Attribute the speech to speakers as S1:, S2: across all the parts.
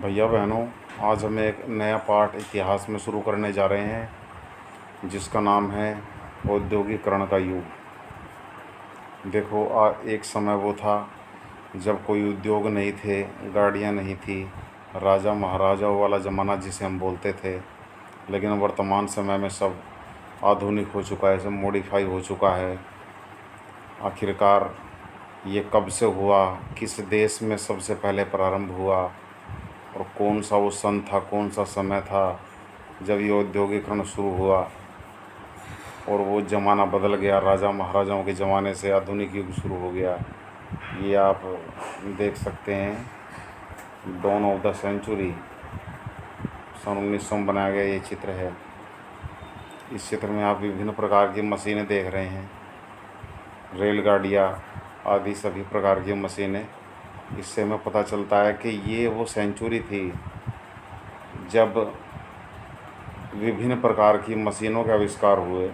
S1: भैया बहनों, आज हम एक नया पाठ इतिहास में शुरू करने जा रहे हैं जिसका नाम है औद्योगिकरण का युग। देखो, एक समय वो था जब कोई उद्योग नहीं थे, गाड़ियाँ नहीं थी, राजा महाराजाओं वाला ज़माना जिसे हम बोलते थे। लेकिन वर्तमान समय में सब आधुनिक हो चुका है, सब मॉडिफाई हो चुका है। आखिरकार ये कब से हुआ, किस देश में सबसे पहले प्रारंभ हुआ और कौन सा वो सन था, कौन सा समय था जब ये औद्योगिकरण शुरू हुआ और वो ज़माना बदल गया। राजा महाराजाओं के ज़माने से आधुनिक युग शुरू हो गया। ये आप देख सकते हैं, डॉन ऑफ द सेंचुरी सन 1900 में बनाया गया ये चित्र है। इस चित्र में आप विभिन्न प्रकार की मशीनें देख रहे हैं, रेलगाड़ियाँ आदि सभी प्रकार की मशीनें। इससे हमें पता चलता है कि ये वो सेंचुरी थी जब विभिन्न प्रकार की मशीनों के आविष्कार हुए।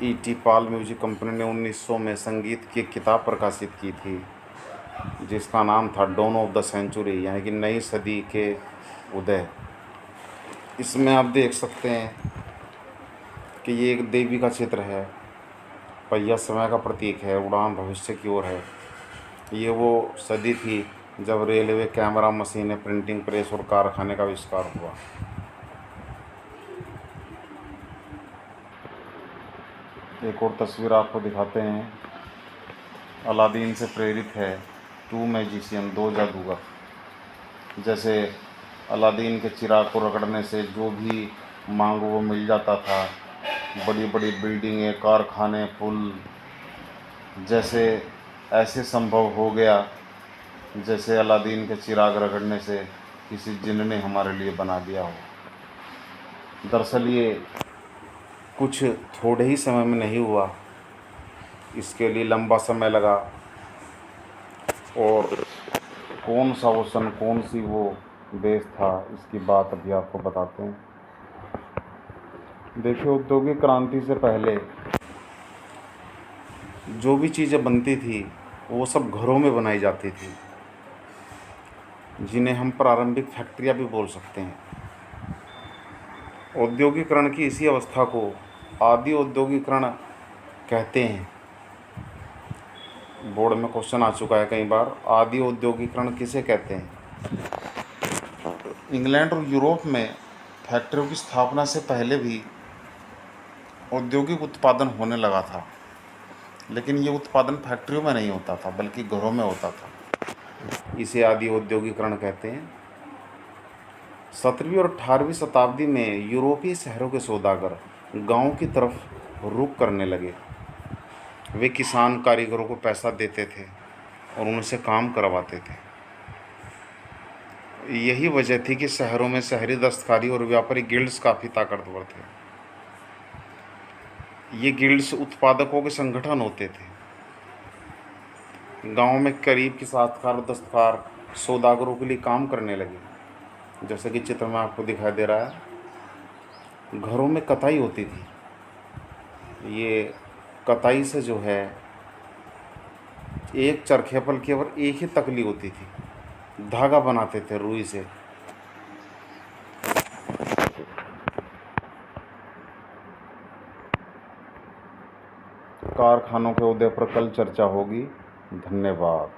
S1: ई.टी. पॉल म्यूजिक कंपनी ने 1900 में संगीत की किताब प्रकाशित की थी जिसका नाम था डॉन ऑफ द सेंचुरी, यानी कि नई सदी के उदय। इसमें आप देख सकते हैं कि ये एक देवी का चित्र है। पहिया समय का प्रतीक है, उड़ान भविष्य की ओर है। ये वो सदी थी जब रेलवे, कैमरा, मशीनें, प्रिंटिंग प्रेस और कारखाने का आविष्कार हुआ। एक और तस्वीर आपको दिखाते हैं, अलादीन से प्रेरित है। टू मैजिशियन, दो जादूगर। जैसे अलादीन के चिराग को रगड़ने से जो भी मांगो वो मिल जाता था। बड़ी बड़ी बिल्डिंगें, कारखाने, पुल जैसे ऐसे संभव हो गया जैसे अलादीन के चिराग रगड़ने से किसी जिन्न ने हमारे लिए बना दिया हो। दरअसल ये कुछ थोड़े ही समय में नहीं हुआ, इसके लिए लंबा समय लगा। और कौन सा वो सन, कौन सी वो देश था, इसकी बात अभी आपको बताते हैं। देखिए, औद्योगिक क्रांति से पहले जो भी चीज़ें बनती थी वो सब घरों में बनाई जाती थी, जिन्हें हम प्रारंभिक फैक्ट्रियाँ भी बोल सकते हैं। औद्योगिकरण की इसी अवस्था को आदि औद्योगिकरण कहते हैं। बोर्ड में क्वेश्चन आ चुका है कई बार, आदि औद्योगिकरण किसे कहते हैं। इंग्लैंड और यूरोप में फैक्ट्रियों की स्थापना से पहले भी औद्योगिक उत्पादन होने लगा था, लेकिन ये उत्पादन फैक्ट्रियों में नहीं होता था बल्कि घरों में होता था। इसे आदि औद्योगिकरण कहते हैं। 17वीं और 18वीं शताब्दी में यूरोपीय शहरों के सौदागर गांव की तरफ रुख करने लगे। वे किसान कारीगरों को पैसा देते थे और उनसे काम करवाते थे। यही वजह थी कि शहरों में शहरी दस्तकारी और व्यापारी गिल्ड्स काफ़ी ताकतवर थे। ये गिल्ड्स उत्पादकों के संगठन होते थे। गांव में करीब के साथकार और दस्तकार सौदागरों के लिए काम करने लगे। जैसे कि चित्र में आपको दिखाई दे रहा है, घरों में कताई होती थी। ये कताई से जो है एक चरखे पर केवल एक ही तकली होती थी, धागा बनाते थे रुई से। कारखानों के उदय पर कल चर्चा होगी। धन्यवाद।